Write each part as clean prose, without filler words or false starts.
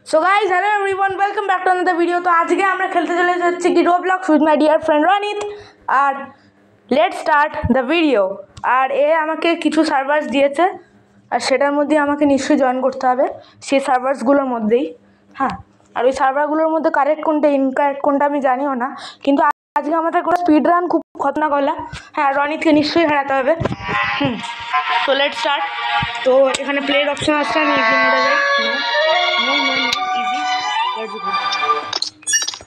So guys, hello everyone, welcome back to another video. तो आज के আমরা খেলতে চলে যাচ্ছি কি Roblox with my dear friend Ronit R let's start the video। আর এ আমাকে কিছু সার্ভার্স দিয়েছে আর সেটার মধ্যে আমাকে নিশ্চয়ই জয়েন করতে হবে সেই সার্ভার্সগুলোর মধ্যেই। হ্যাঁ, আর ওই সার্ভারগুলোর মধ্যে কারেক্ট কোনটা ইনকারেক্ট কোনটা আমি জানিও না, কিন্তু আজকে আমাদের কোনো স্পিড রান খুব খতরনাক হলো। হ্যাঁ, রনিতকে নিশ্চয়ই হারাতে হবে। তো লেটস স্টার্ট। তো এখানে প্লের অপশন আসছে, আমি ইজি মোডে যাই।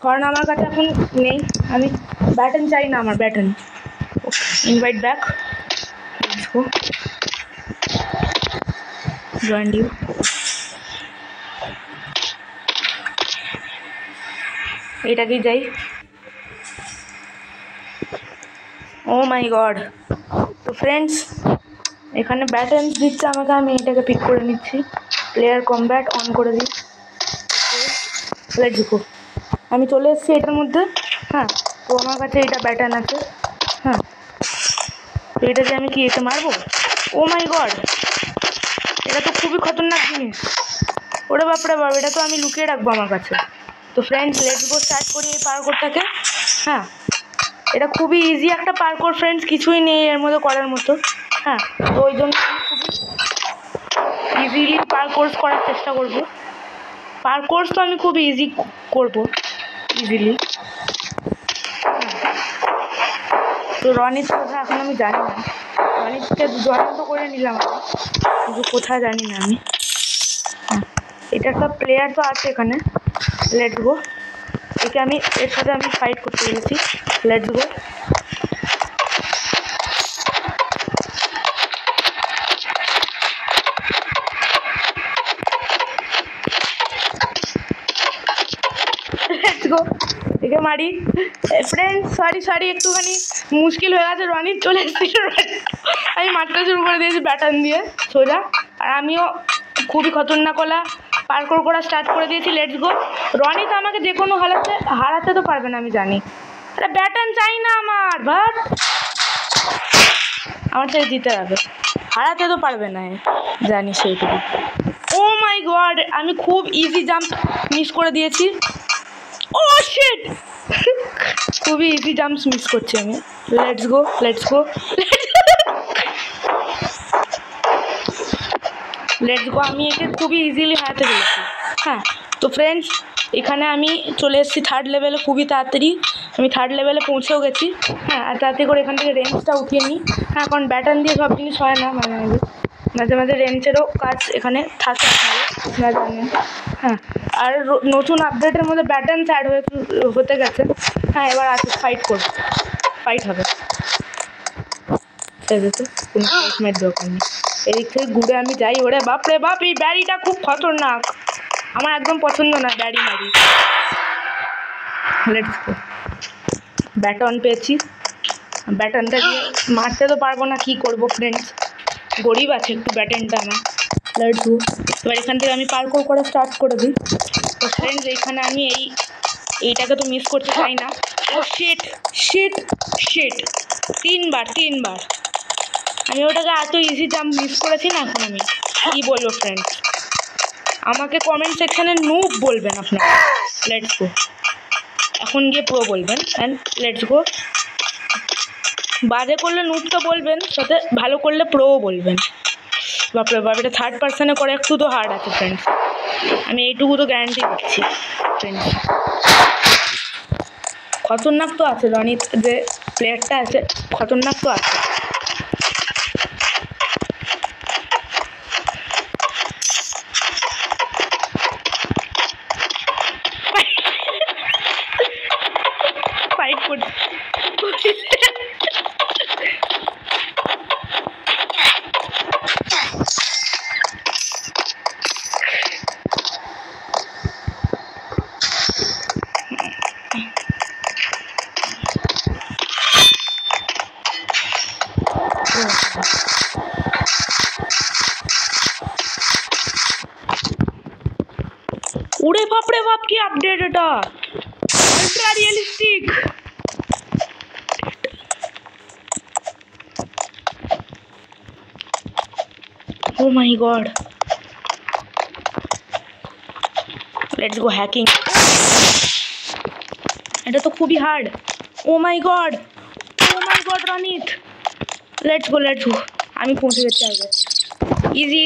কারণ আমার কাছে এখন নেই, আমি ব্যাটন চাই না, আমার baton. Invite back, join you. এটাকেই যাই। Oh my God. তো ফ্রেন্ডস, এখানে ব্যাটন দিচ্ছে আমাকে, আমি এটাকে পিক করে নিচ্ছি। প্লেয়ার কমব্যাট অন করে দিই। Let's go. আমি চলে এসেছি এটার মধ্যে। হ্যাঁ, তো আমার কাছে এটা ব্যাটন আছে। হ্যাঁ, তো এটা যে আমি কি এতে মারবো? ও মাই গড, এটা তো খুবই খতরনাক জিনিস। ওরে বাপরে বাপ, এটা তো আমি লুকিয়ে রাখবো আমার কাছে। তো ফ্রেন্ডস, লেটস গো, স্টার্ট করি এই পার্কোরটাকে। হ্যাঁ, এটা খুবই ইজি একটা পার্কোর ফ্রেন্ডস, কিছুই নেই এর মধ্যে করার মতো। হ্যাঁ, তো ওই জন্য আমি খুবই ইজিলি পার্কোর্স করার চেষ্টা করবো। পার্কোর্স তো আমি খুব ইজি করবো, ইজিলি। তো রনিত কোথায় এখন আমি জানি না। রনিতকে জয়েন তো করে নিলাম কিন্তু কোথায় জানি না আমি। এটা একটা প্লেয়ার তো আছে এখানে। Let's go. একে আমি এর সাথে আমি ফাইট করতে পেরেছি। Let's go. লেটস গো, একে মারি। ফ্রেন্ড সরি একটুখানি মুশকিল হয়ে গেছে। রনিত চলে এসেছিল, আমি মারতে শুরু করে দিয়েছি ব্যাটন দিয়ে সোজা। আর আমিও খুবই খতরনাক ওলা পার্কোর করা স্টার্ট করে দিয়েছি। Let's go. রনিত আমাকে যে কোনো হালাতে হারাতে তো পারবে না, আমি জানি। আরে ব্যাটন চাই না আমার, বাট আমার চাই জিতে যাবে, হারাতে তো পারবে না, জানি সেইটুকু। ও মাই গড, আমি খুব ইজি জাম্প মিস করে দিয়েছি। ও শিট, খুবই ইজি জাম্পস মিস করছি আমি। Let's go. আমি একে খুবই ইজিলি হারাতে পেরেছি। হ্যাঁ, তো ফ্রেন্ডস, এখানে আমি চলে এসেছি থার্ড লেভেলে খুবই তাড়াতাড়ি। আমি থার্ড লেভেলে পৌঁছেও গেছি। হ্যাঁ, আর তাড়াতাড়ি করে এখান থেকে রেঞ্জটা উঠিয়ে নিই। হ্যাঁ, কারণ ব্যাটন দিয়ে সব জিনিস হয় না, মাঝে মাঝে রেঞ্জেরও কাজ এখানে থাকে, আপনারা জানেন। হ্যাঁ, আর নতুন আপডেটের মধ্যে ব্যাটন অ্যাড হতে গেছে। হ্যাঁ, এবার আছে ফাইট হবে। কোনো ফাইট দরকার নেই। এদিক থেকে ঘুরে আমি যাই। ওরে বাপরে বাপ, এই ব্যারিটা খুব খতরনাক, আমার একদম পছন্দ না ব্যারি মারি। Let's go. ব্যাটন পেয়েছি, ব্যাটনটা দিয়ে মারতে তো পারবো না, কি করবো ফ্রেন্ডস, গরিব আছে একটু ব্যাটনটা আমার। Let's go. এবার এখান থেকে আমি পার্কোর করা স্টার্ট করে দিই। তো ফ্রেন্ডস, এইখানে আমি এইটাকে তো মিস করতে চাই না। ও শিট, তিনবার আমি ওটাকে এত ইজি জাম্প মিস করেছি না। এখন আমি কি বলবো ফ্রেন্ডস, আমাকে কমেন্ট সেকশানে নুব বলবেন আপনারা। Let's go. এখন গিয়ে প্রো বলবেন। And let's go. বাজে করলে নুব তো বলবেন, সাথে ভালো করলে প্রোও বলবেন। বাপরে বাপ, এটা থার্ড পার্সনে করে একটু তো হার্ড আছে ফ্রেন্ডস, আমি এইটুকু তো গ্যারান্টি দিচ্ছি ফ্রেন্ডস। খতরনাক তো আছে, রনিত যে প্লেয়ারটা আছে খতরনাক তো আছে। ফাইট করছে। ওরে বাপরে বাপ, কি আপডেট এটা, ultra realistic. Oh my God, let's go hacking. এটা তো খুবই hard. Oh my God Ronit, let's go আমি পৌঁছে যেতে হবে। ইজি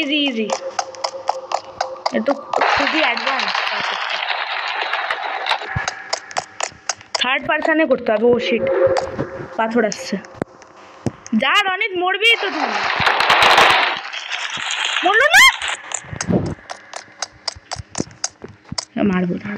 এটা তো খুবই অ্যাডভান্স। থার্ড পার্সনে করতে হবে। ও শিট, পাথর আসছে। যা রনিত, মরবি তো তুই। মরলো না, মারবো না।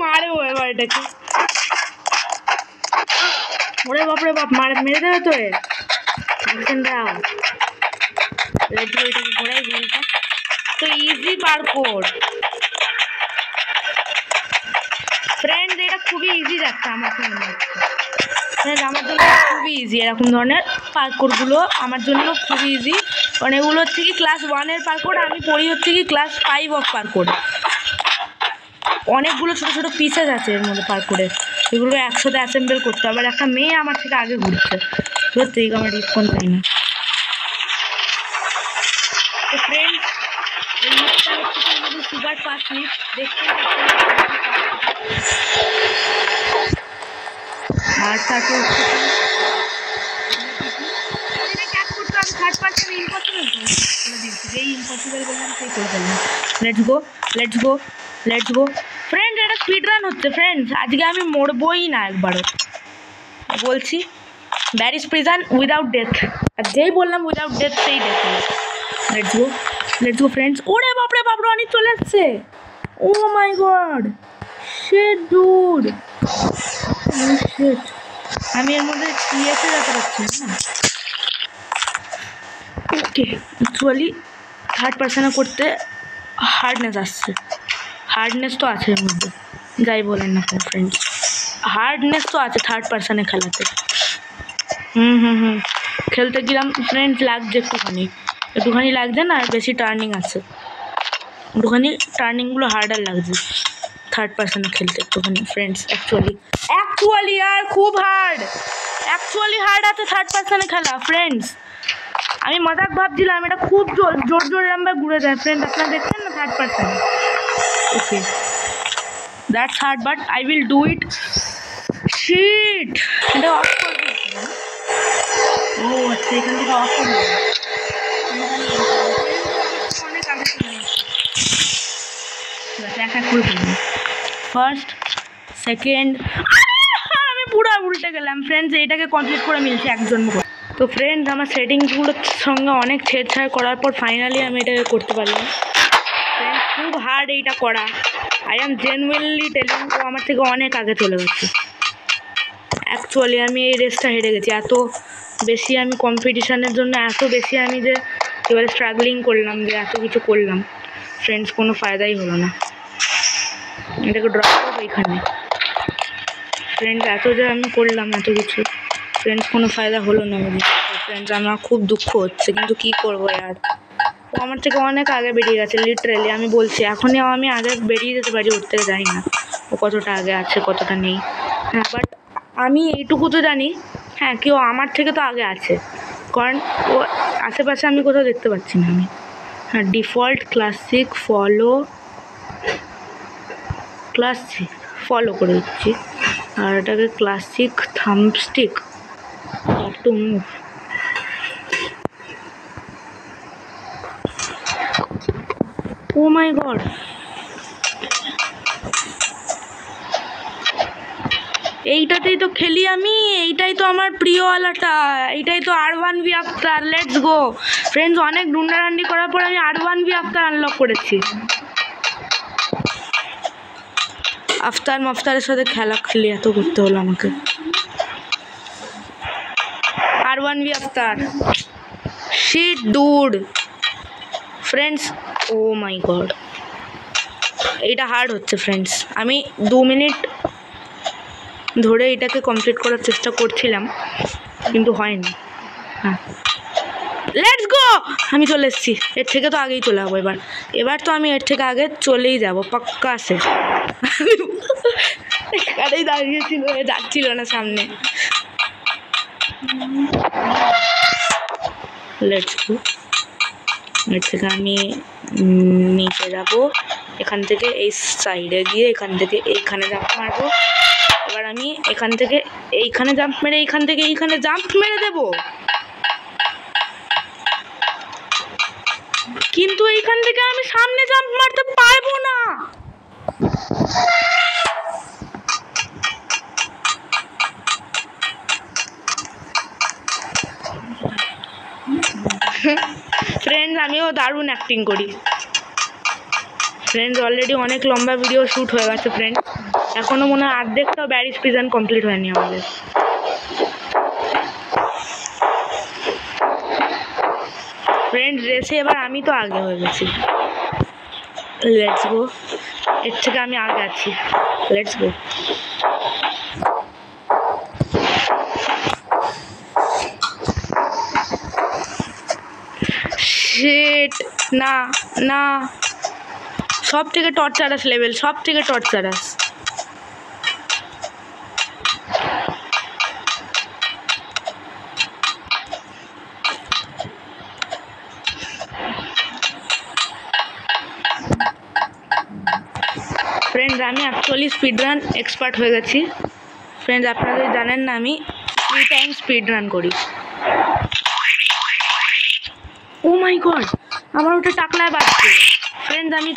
মারবো এবার এটাকে। ওরে বাপরে বাপ, মেরে দেবে তো। এটাকে ঘোরাই দিলটা তো ইজি পারকোর ফ্রেন্ডস। এটা খুবই ইজি যাচ্ছে আমার মনে হচ্ছে। আমার জন্য খুবই ইজি এরকম ধরনের পার্কোরগুলো, আমার জন্য খুবই ইজি। কারণ এগুলো হচ্ছে কি ক্লাস 1-এর পার্কোর, আমি পড়ি হচ্ছে কি ক্লাস 5 অফ পার্কোর। অনেকগুলো ছোটো ছোটো পিসেস আছে এর মধ্যে পার্কোরের, এগুলো একসাথে অ্যাসেম্বল করতে হবে। আর একটা মেয়ে আমার থেকে আগে ঘুরছে, সত্যি আমার রিস্পন্স চাই না। তো ফ্রেন্ডস, এই লিস্টটা হচ্ছে আমাদের সুপার ফাস্ট লিস্ট। দেখতে আর তারপর থার্ড পার্সন ইম্পসিবল দিয়েছি, যেই ইম্পসিবল বললাম সেই করে ফেললাম। Let's go friends. এটা স্পিড রান হচ্ছে ফ্রেন্ডস, আজকে আমি মরবই না একবারও বলছি। ব্যারিস প্রিজন উইদাউট ডেথ, আর যেই বললাম উইদাউট ডেথ সেই ডেথ। Let's go friends. ওরে বাপরে বাপ, রনি চলে এসছে। ও my God, shit dude, sheet. আমি এর মধ্যে ইয়েতে যেতে পারছি না। ওকে, অ্যাকচুয়ালি থার্ড পার্সনে করতে হার্ডনেস আসছে। হার্ডনেস তো আছে এর মধ্যে, যাই বলেন না ফ্রেন্ডস, হার্ডনেস তো আছে থার্ড পার্সনে খেলাতে। খেলতে গেলাম ফ্রেন্ডস, লাগছে একটুখানি লাগছে না, আর বেশি টার্নিং আছে, একটুখানি টার্নিংগুলো হার্ডার লাগছে থার্ড পার্সনে খেলতে একটুখানি ফ্রেন্ডস। অ্যাকচুয়ালি আর খুব হার্ড আছে থার্ড পার্সনে খেলা ফ্রেন্ডস। আমি মজাক ভাবছিলাম, এটা খুব জোর নাম্বার ঘুরে যায় ফ্রেন্ডস। আপনারা দেখছেন না third person? Okay, that's hard but I will do it. Shit, এটা অফ করবো। ও আচ্ছা, এখান থেকে অফ করবো। অনেক আগে এক করে ফেলবো। ফার্স্ট, সেকেন্ড, আমি পুরো উল্টে গেলাম ফ্রেন্ডস। এটাকে কমপ্লিট করে মিলছে একজন। তো ফ্রেন্ডস, আমার সেটিংসগুলোর সঙ্গে অনেক ছেড়ছাড় করার পর ফাইনালি আমি এটাকে করতে পারলাম ফ্রেন্ডস। খুব হার্ড এইটা করা, আই অ্যাম জেনুইনলি টেলিং। ও আমার থেকে অনেক আগে চলে গেছে। অ্যাকচুয়ালি আমি এই রেসটা হেরে গেছি। এত বেশি আমি কম্পিটিশানের জন্য এত বেশি আমি যে এবারে স্ট্রাগলিং করলাম, যে এত কিছু করলাম ফ্রেন্ডস, কোনো ফায়দাই হলো না। এটাকে ড্রপ করবো এখানে ফ্রেন্ডস। এত যে আমি করলাম এত কিছু ফ্রেন্ডস, কোনো ফায়দা হলো না ফ্রেন্ডস। আমার খুব দুঃখ হচ্ছে, কিন্তু কী করবো আর। ও আমার থেকে অনেক আগে বেরিয়ে গেছে লিটারেলি, আমি বলছি। এখনই আমি আগে বেরিয়ে যেতে পারি ওর থেকে, জানি না ও কতটা আগে আছে কতটা নেই। হ্যাঁ, বাট আমি এইটুকু তো জানি, হ্যাঁ, কেউ আমার থেকে তো আগে আছে, কারণ ও আশেপাশে আমি কোথাও দেখতে পাচ্ছি না আমি। হ্যাঁ, ডিফল্ট ক্লাসিক ফলো করে দিচ্ছি। আর এটাকে classic thumbstick to move. Oh my God, এইটাতেই তো খেলি আমি, এইটাই তো আমার প্রিয়ওয়ালাটা, এইটাই তো R1V Aftar. Let's go friends. অনেক ডুন্ডারান্ডি করার পর আমি R1V আফতার আনলক করেছি। আফতারের সাথে খেলি এত করতে হলো আমাকে। R1V Aftar, sheet dude friends. O my god, এইটা হার্ড হচ্ছে ফ্রেন্ডস। আমি 2 মিনিট ধরে এটাকে কমপ্লিট করার চেষ্টা করছিলাম, কিন্তু হয়নি। হ্যাঁ লেটস গো, আমি চলে এসেছি। এর থেকে তো আগেই চলে যাবো এবার। এবার তো আমি এর থেকে আগে চলেই যাবো পাক্কা আছে। এখানেই দাঁড়িয়েছিল, যাচ্ছিল না সামনে। Let's go. এর থেকে আমি নিচে যাবো, এখান থেকে এই সাইডে গিয়ে এখান থেকে এইখানে জাম্প মারবো। এবার আমি এখান থেকে এইখানে জাম্প মেরে এইখান থেকে এইখানে জাম্প মেরে দেবো, কিন্তু এইখান থেকে আমি সামনে জাম্প মারতে পারবো না। ফ্রেন্ডস আমিও দারুণ অ্যাক্টিং করি। ফ্রেন্ডস অলরেডি অনেক লম্বা ভিডিও শ্যুট হয়ে গেছে ফ্রেন্ডস, এখনও মনে হয় অর্ধেকটাও ব্যারিজ প্রিজন কমপ্লিট হয়নি আমাদের। ফ্রেন্ডস রেসে এবার আমি তো আগে হয়ে গেছি। লেটস গো, এর থেকে আমি আগে আছি। Let's go. শিট, না না, সব থেকে টর্চারাস লেভেল, সব থেকে টর্চারাস। ফ্রেন্ডস আমি অ্যাকচুয়ালি স্পিড রান এক্সপার্ট হয়ে গেছি। ফ্রেন্ডস আপনারা যদি জানেন না, আমি 3 টাইম স্পিড রান করি। ও মাই গড, আমার ওটা টাকলায় বাজছে। ফ্রেন্ডস আমি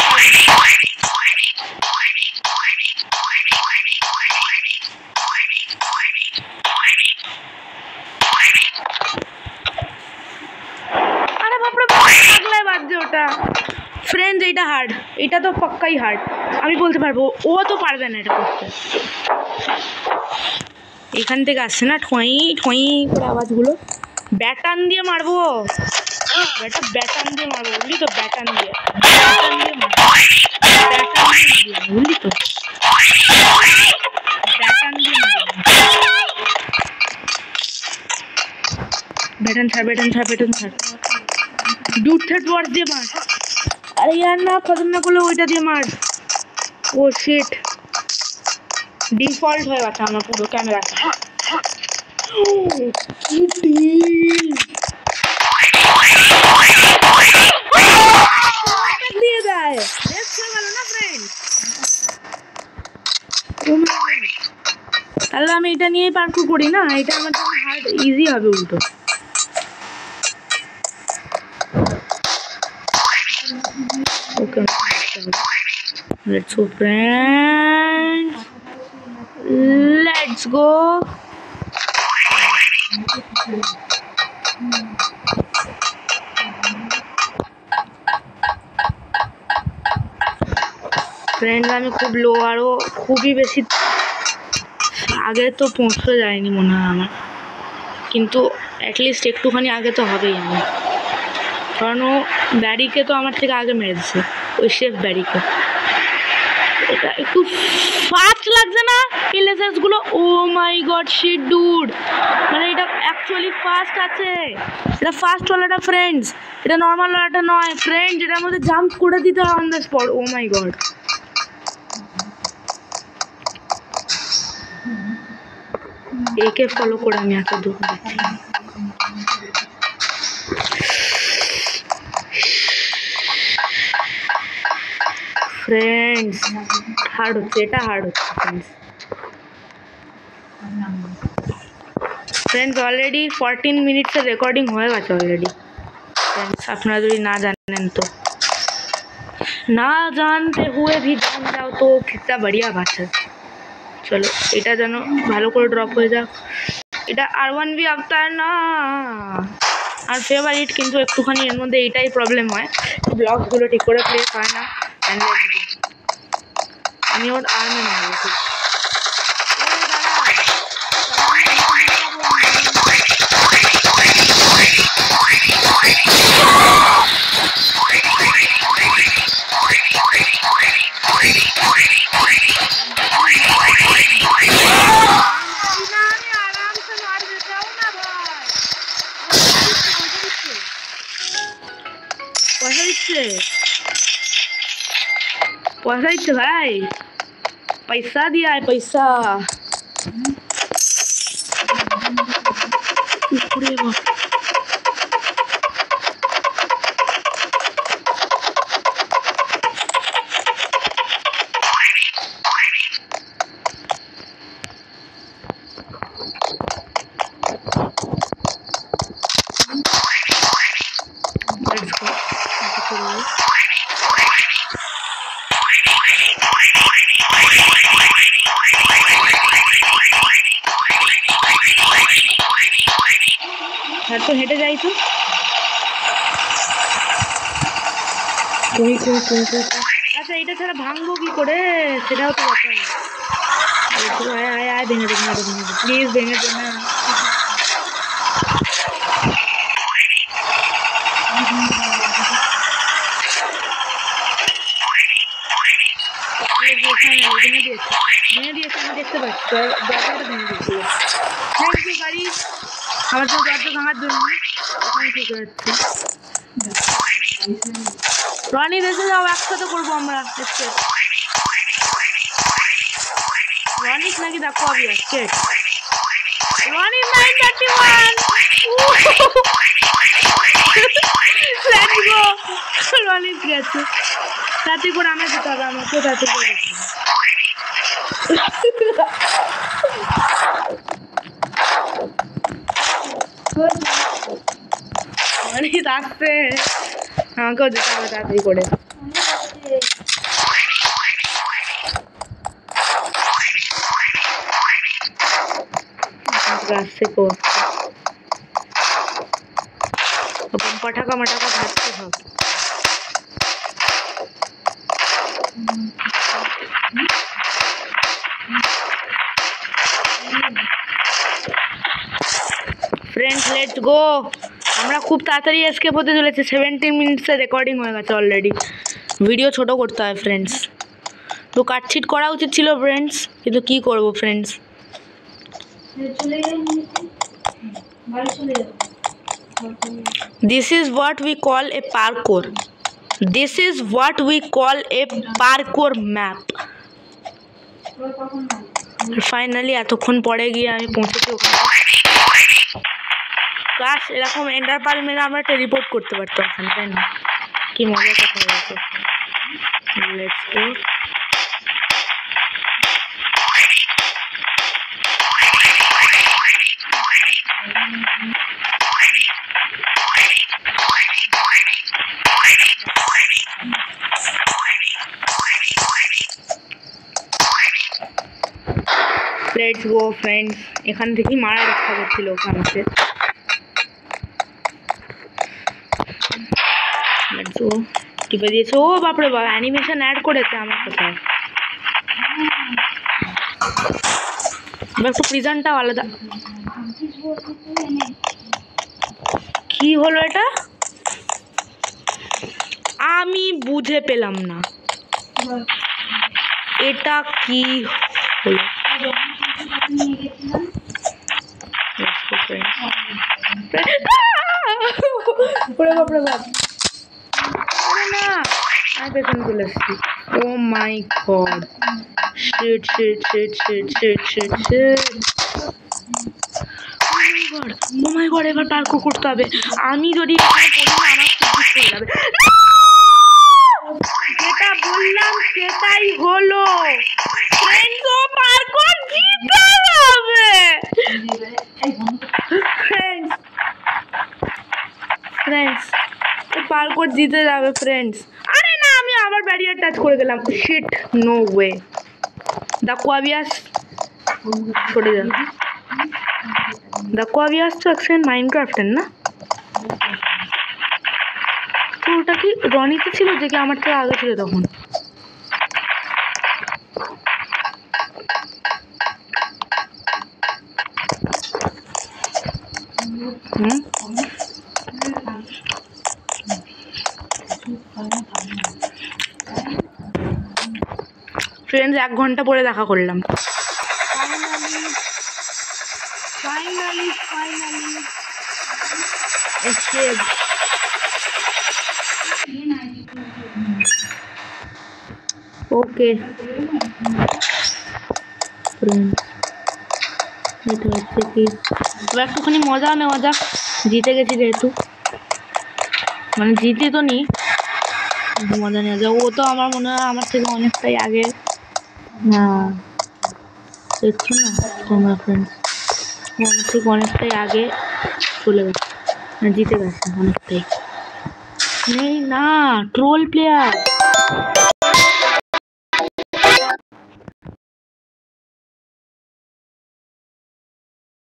আরে বাপরে টাকলায় বাজছে ওটা। ফ্রেন্ডস এইটা হার্ড, এটা তো পাক্কাই হার্ড, আমি বলতে পারবো। ও তো পারবে না এটা করতে। এখান থেকে আসছে না ঠোঁই ঠোঁই করে আওয়াজগুলো। ব্যাটান দিয়ে মারবো, ব্যাটান দিয়ে মারবো, বুঝলি তো? ব্যাটান দিয়ে বুঝলি তো? ব্যাটান দিয়ে মারবো। ব্যাটান ছাড়, ব্যাটান ছাড়, ব্যাটান ছাড়। ডুড থার্ড ওয়ার্ড দিয়ে মার। আরে यार না, খতম না করলে ওইটা দিয়ে মার। ও শিট, ডিফল্ট হয়ে গেছে আমার পুরো ক্যামেরাটা। কি ডিল দিয়ে দেয়, দেখতে ভালো না ফ্রেন্ড? তাহলে আমি এটা নিয়েই পার্কুর করি না, এটা আমার জন্য হার্ড, ইজি হবে উল্টো। ওকে let's go friends, let's go. Friends আমি খুব লো, আরও খুবই বেশি আগে তো পৌঁছতে যায়নি মনে হয় আমার, কিন্তু অ্যাটলিস্ট একটুখানি আগে তো হবেই আমার, কারণ ও ব্যারিকে তো আমার থেকে আগে মেরেছে, ওই শেফ ব্যারিকে। এটা একটু ফাস্ট লাগছে না এই লেজার্সগুলো? Oh my God shit dude, মানে এটা অ্যাকচুয়ালি ফাস্ট আছে, এটা ফাস্ট ওয়ালাটা ফ্রেন্ডস, এটা নর্মাল ওয়ালাটা নয় ফ্রেন্ডস, এটার মধ্যে জাম্প করে দিতে হয় on the spot. Oh my God, একে ফলো করে আমি এত দূর যাচ্ছি। ফ্রেন্ডস হার্ড হচ্ছে, এটা হার্ড হচ্ছে ফ্রেন্ডস। অলরেডি 14 মিনিটসের রেকর্ডিং হয়ে গেছে অলরেডি फ्रेंड्स। আপনারা যদি না জানেন তো না জানতে হুয়ে भी जान जाओ तो कितना बढ़िया बात है। চলো এটা যেন ভালো করে ড্রপ হয়ে যাক। এটা R1 भी आता है না আর ফেভারিট, কিন্তু একটুখানি এর মধ্যে এইটাই প্রবলেম হয়, ব্লকগুলো ঠিক করে প্লে হয় না। আমি ওর আর্মে মারবো। দিচ্ছে পয়সা দিচ্ছে ভাই पैसा दिया है पैसा तो हेटे जाई तो अच्छा এটা ছাড়া ভাঙবো কি করে সেটাও তো ব্যাপার আয় আয় আয় ভেঙে দে প্লিজ ভেঙে দে না ভেঙে দিয়েছে আমি দেখতে পাচ্ছি দরজাটা ভেঙে দিয়েছি থ্যাংক ইউ গাড়ি আমার তো দরজা ভাঙার জন্য ওখানে ঠিক হচ্ছে রনি দেশে যাও একসাথে করবো আমরা রনিস নাকি দেখো আমি আসছে রনি 931 রনিস গেছে তাতে করে আমার যেতে হবে আমাকে তাতে করে রনিস আসছে আমাকেও যেতে হবে তাড়াতাড়ি করে আসছে তো अपन पटाखा मटाखा खाते हैं फ्रेंड्स लेट्स गो আমরা খুব তাড়াতাড়ি এসকেপ হতে চলেছে 17 মিনিটসের রেকর্ডিং হয়ে গেছে অলরেডি ভিডিও ছোট করতে হয় फ्रेंड्स তো কাটছিট করা উচিত ছিল फ्रेंड्स কিন্তু কি করব फ्रेंड्स চলে যাই বাড়ি চলে যাও This is what we call a parkour. This is what we call a parkour map. Finally, এতক্ষণ পরে গিয়ে আমি পৌঁছেছি ওখানে। কাশ এরকম এন্ডার পাল মেরে আমরা টেলিপোর্ট করতে পারতাম ওখানে তাই না? কি মজার কথা বলছে। Let's go. Let's go friends এখান থেকে মারা ইচ্ছা করছিল ওখানে Let's go টিপে দিয়েছে ও বাপ রে বাপ অ্যানিমেশন অ্যাড করেছে আমার কোথায় এবার একটু প্রিজনটা আলাদা কি হলো এটা আমি বুঝে পেলাম না এটা কি হলো Oh my god shit oh my god এবার পার্কোর করতে হবে আমি যদি যেটা বললাম সেটাই হলো ফ্রেন্ডস ও পার্কোর জিতে যাবে ফ্রেন্ডস ও পার্কোর জিতে যাবে ফ্রেন্ডস আরে না আমি আবার ব্যারিয়ার টাচ করে গেলাম শিট নো ওয়ে দা কোয়াবিয়াস সরে যা দা কোয়াবিয়াস তো অ্যাকশন মাইনক্রাফটের না তো ওটা কি রনিতে ছিল যে কি আমার থেকে আগে ছিল তখন फ्रेंड्स 1 ঘন্টা পরে দেখা করলাম ফাইনালি এসকেপ ওকে ফ্রেন্ডস, এটা হচ্ছে কি এবার একটুখানি মজা নেওয়া যাক, জিতে গেছি যেহেতু, মানে জিতে তো নি, মজা নেওয়া যাক। ও তো আমার মনে হয় আমার থেকে অনেকটাই আগে, না দেখছো না তোমরা ফ্রেন্ডস, ও আমার থেকে অনেকটাই আগে চলে গেছে, জিতে গেছে অনেকটাই। নেই না, ট্রোল প্লেয়ার।